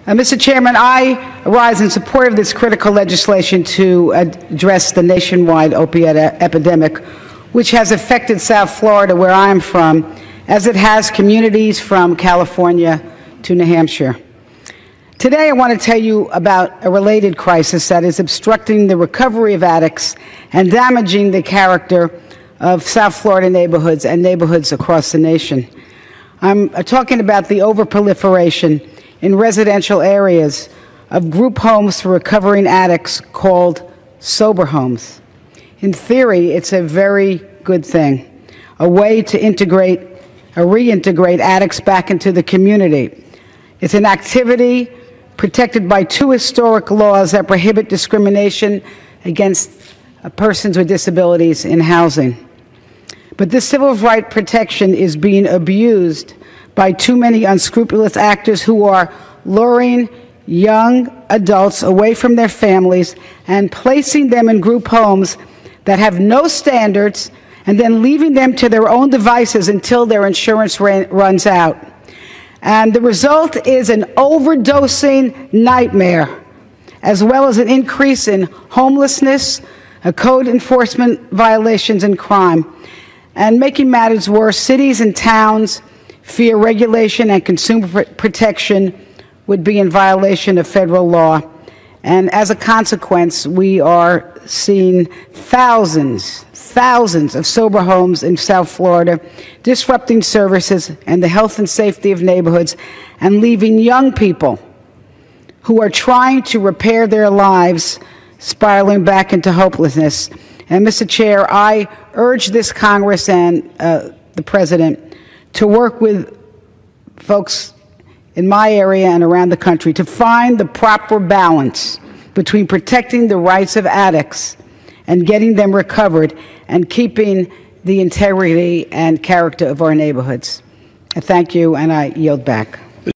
Mr. Chairman, I rise in support of this critical legislation to address the nationwide opiate epidemic, which has affected South Florida, where I am from, as it has communities from California to New Hampshire. Today, I want to tell you about a related crisis that is obstructing the recovery of addicts and damaging the character of South Florida neighborhoods and neighborhoods across the nation. I'm talking about the overproliferation in residential areas of group homes for recovering addicts called sober homes. In theory, it's a very good thing, a way to reintegrate addicts back into the community. It's an activity protected by two historic laws that prohibit discrimination against persons with disabilities in housing. But this civil rights protection is being abused by too many unscrupulous actors who are luring young adults away from their families and placing them in group homes that have no standards, and then leaving them to their own devices until their insurance runs out. And the result is an overdosing nightmare, as well as an increase in homelessness, code enforcement violations, and crime. And making matters worse, cities and towns fear regulation and consumer protection would be in violation of federal law. And as a consequence, we are seeing thousands of sober homes in South Florida disrupting services and the health and safety of neighborhoods and leaving young people who are trying to repair their lives spiraling back into hopelessness. And Mr. Chair, I urge this Congress and the President to work with folks in my area and around the country to find the proper balance between protecting the rights of addicts and getting them recovered and keeping the integrity and character of our neighborhoods. I thank you, and I yield back.